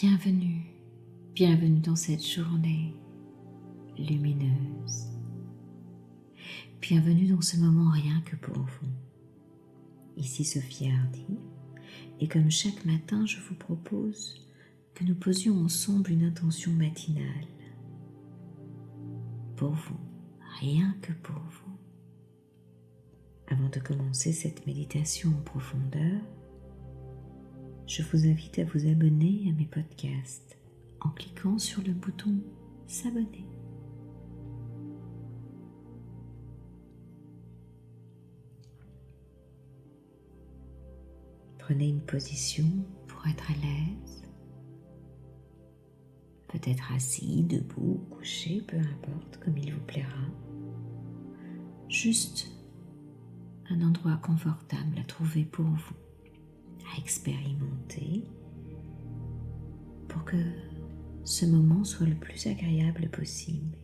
Bienvenue, bienvenue dans cette journée lumineuse. Bienvenue dans ce moment rien que pour vous. Ici Sophie Hardy, et comme chaque matin, je vous propose que nous posions ensemble une intention matinale. Pour vous, rien que pour vous. Avant de commencer cette méditation en profondeur, je vous invite à vous abonner à mes podcasts en cliquant sur le bouton « S'abonner ». Prenez une position pour être à l'aise, peut-être assis, debout, couché, peu importe, comme il vous plaira. Juste un endroit confortable à trouver pour vous, à expérimenter, pour que ce moment soit le plus agréable possible.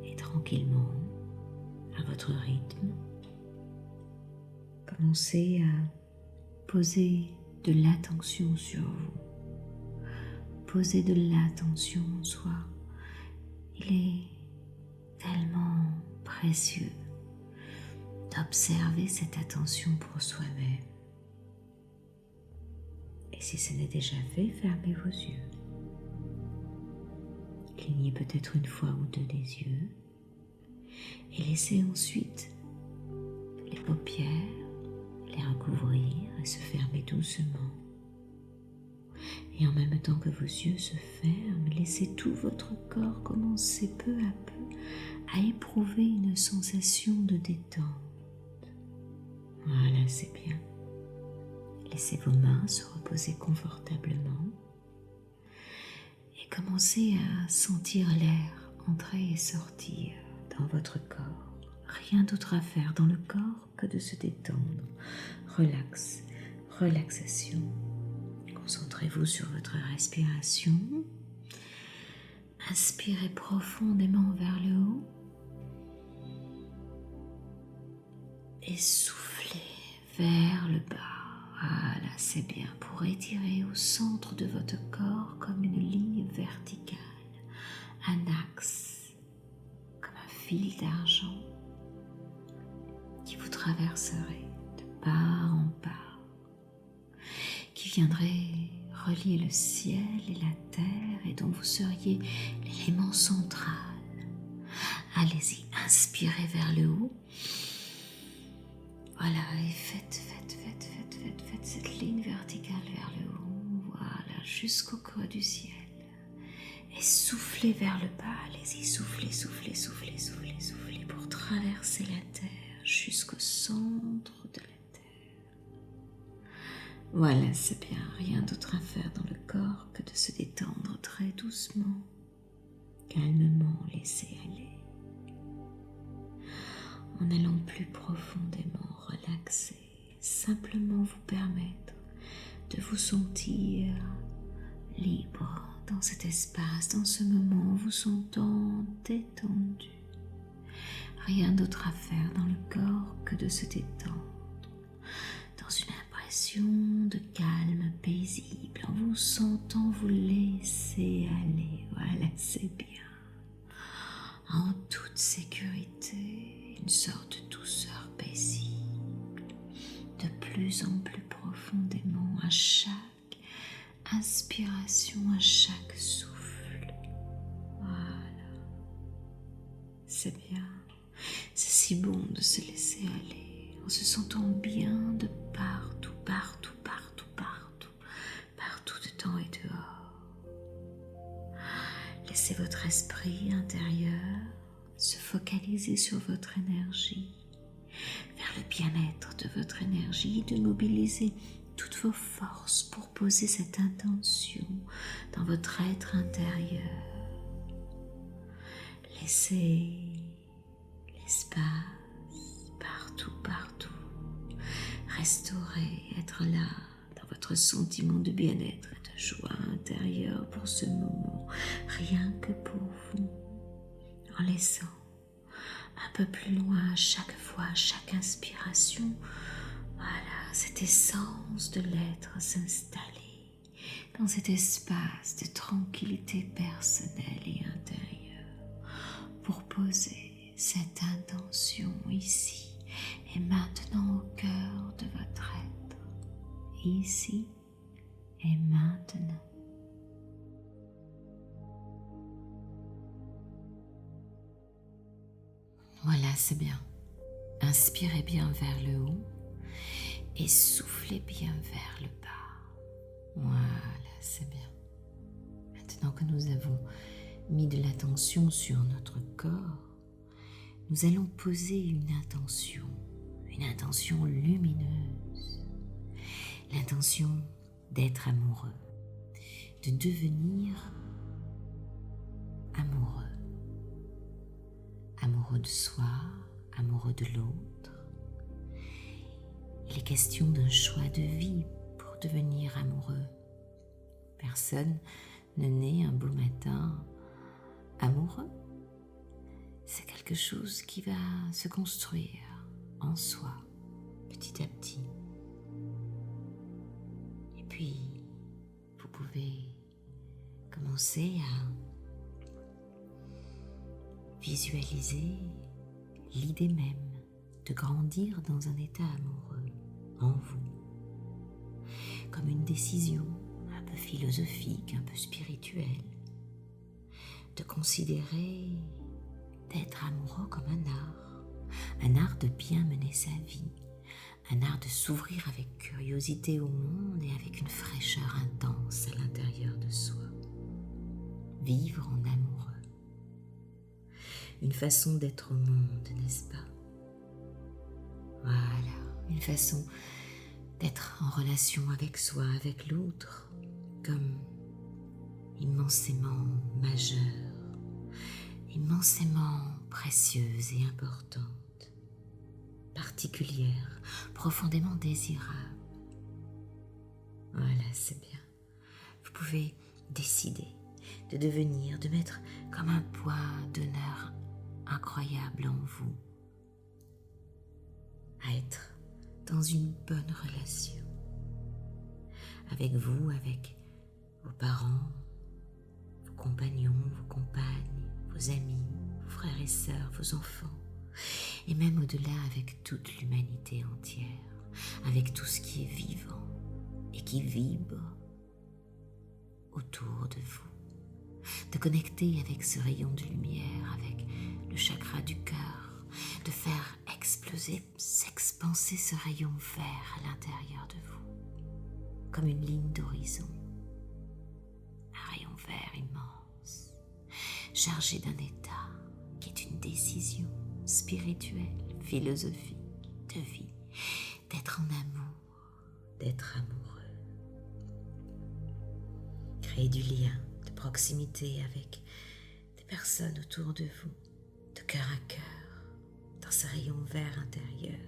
Et tranquillement, à votre rythme, commencez à poser de l'attention sur vous. Posez de l'attention en soi. Il est tellement précieux d'observer cette attention pour soi-même. Et si ce n'est déjà fait, fermez vos yeux. Clignez peut-être une fois ou deux les yeux et laissez ensuite les paupières les recouvrir et se fermer doucement. Et en même temps que vos yeux se ferment, laissez tout votre corps commencer peu à peu à éprouver une sensation de détente. Voilà, c'est bien. Laissez vos mains se reposer confortablement et commencez à sentir l'air entrer et sortir dans votre corps. Rien d'autre à faire dans le corps que de se détendre. Relax, relaxation. Concentrez-vous sur votre respiration. Inspirez profondément vers le haut. Et soufflez vers le bas. Voilà, c'est bien, pour étirer au centre de votre corps comme une ligne verticale, un axe, comme un fil d'argent qui vous traverserait de part en part, qui viendrait relier le ciel et la terre et dont vous seriez l'élément central. Allez-y, inspirez vers le haut. Voilà, et faites cette ligne verticale vers le haut, voilà, jusqu'au creux du ciel. Et soufflez vers le bas, allez-y, soufflez pour traverser la terre jusqu'au centre de la terre. Voilà, c'est bien, rien d'autre à faire dans le corps que de se détendre très doucement, calmement, laisser aller. En allant plus profondément relaxer, simplement vous permettre de vous sentir libre dans cet espace, dans ce moment, vous sentant détendu. Rien d'autre à faire dans le corps que de se détendre, dans une impression de calme paisible, en vous sentant vous laisser aller. Voilà, c'est bien. En toute sécurité, une sorte de douceur paisible, de plus en plus profondément à chaque inspiration, à chaque souffle. Voilà, c'est bien, c'est si bon de se laisser aller, en se sentant bien de partout, dedans et dehors. Laissez votre esprit intérieur se focaliser sur votre énergie, vers le bien-être de votre énergie, de mobiliser toutes vos forces pour poser cette intention dans votre être intérieur. Laissez l'espace partout, restaurer, être là dans votre sentiment de bien-être et de joie intérieure pour ce moment, rien que pour vous, en laissant un peu plus loin à chaque fois, à chaque inspiration, voilà, cette essence de l'être s'installer dans cet espace de tranquillité personnelle et intérieure pour poser cette intention ici et maintenant au cœur de votre être, ici et maintenant. Voilà, c'est bien. Inspirez bien vers le haut et soufflez bien vers le bas. Voilà, c'est bien. Maintenant que nous avons mis de l'attention sur notre corps, nous allons poser une intention lumineuse, l'intention d'être amoureux, de devenir amoureux. Amoureux de soi, amoureux de l'autre. Il est question d'un choix de vie pour devenir amoureux. Personne ne naît un beau matin amoureux. C'est quelque chose qui va se construire en soi, petit à petit. Et puis, vous pouvez commencer à visualiser l'idée même de grandir dans un état amoureux en vous, comme une décision un peu philosophique, un peu spirituelle, de considérer d'être amoureux comme un art de bien mener sa vie, un art de s'ouvrir avec curiosité au monde et avec une fraîcheur intense à l'intérieur de soi. Vivre en amoureux. Une façon d'être au monde, n'est-ce pas? Voilà, une façon d'être en relation avec soi, avec l'autre, comme immensément majeure, immensément précieuse et importante, particulière, profondément désirable. Voilà, c'est bien. Vous pouvez décider de devenir, de mettre comme un poids d'honneur incroyable en vous, à être dans une bonne relation avec vous, avec vos parents, vos compagnons, vos compagnes, vos amis, vos frères et sœurs, vos enfants, et même au-delà avec toute l'humanité entière, avec tout ce qui est vivant et qui vibre autour de vous. De connecter avec ce rayon de lumière, avec le chakra du cœur, de faire exploser, s'expanser ce rayon vert à l'intérieur de vous, comme une ligne d'horizon, un rayon vert immense, chargé d'un état qui est une décision spirituelle, philosophique, de vie, d'être en amour, d'être amoureux. Créer du lien, proximité avec des personnes autour de vous, de cœur à cœur, dans ce rayon vert intérieur.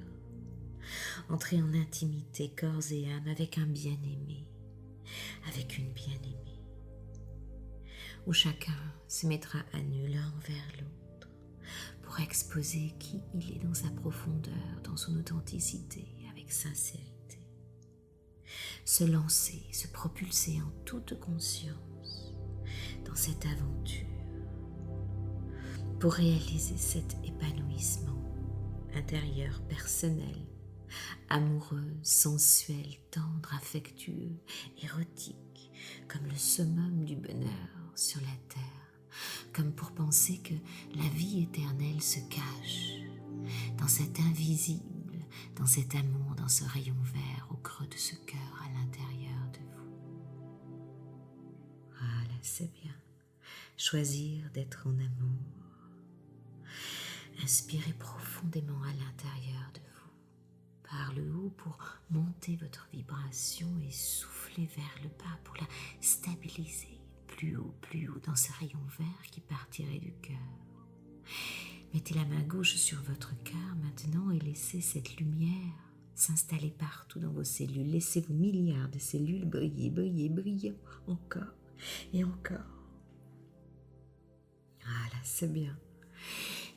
Entrez en intimité, corps et âme, avec un bien-aimé, avec une bien-aimée, où chacun se mettra à nu l'un envers l'autre pour exposer qui il est dans sa profondeur, dans son authenticité, avec sincérité. Se lancer, se propulser en toute conscience dans cette aventure pour réaliser cet épanouissement intérieur, personnel, amoureux, sensuel, tendre, affectueux, érotique, comme le summum du bonheur sur la terre, comme pour penser que la vie éternelle se cache dans cet invisible, dans cet amour, dans ce rayon vert au creux de ce cœur à l'intérieur de vous. Voilà, c'est bien. Choisir d'être en amour. Inspirez profondément à l'intérieur de vous, par le haut pour monter votre vibration et souffler vers le bas pour la stabiliser plus haut dans ce rayon vert qui partirait du cœur. Mettez la main gauche sur votre cœur maintenant et laissez cette lumière s'installer partout dans vos cellules. Laissez vos milliards de cellules briller encore et encore. Voilà, c'est bien.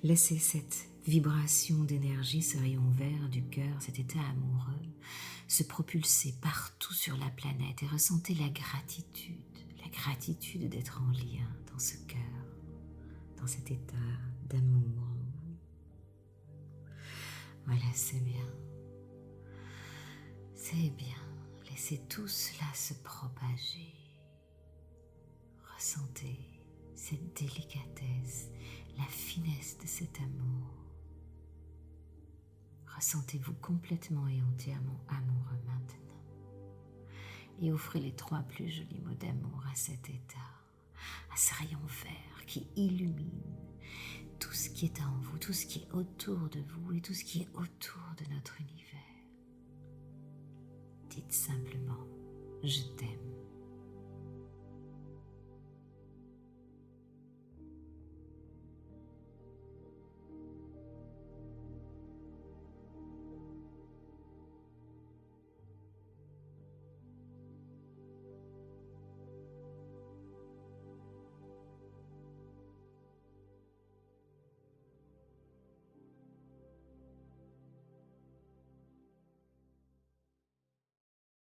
Laissez cette vibration d'énergie, ce rayon vert du cœur, cet état amoureux, se propulser partout sur la planète et ressentez la gratitude d'être en lien dans ce cœur, dans cet état d'amour en vous. Voilà, c'est bien. C'est bien. Laissez tout cela se propager. Ressentez cette délicatesse, la finesse de cet amour. Ressentez-vous complètement et entièrement amoureux maintenant. Et offrez les 3 plus jolis mots d'amour à cet état, à ce rayon vert qui illumine tout ce qui est en vous, tout ce qui est autour de vous et tout ce qui est autour de notre univers. Dites simplement « Je t'aime ».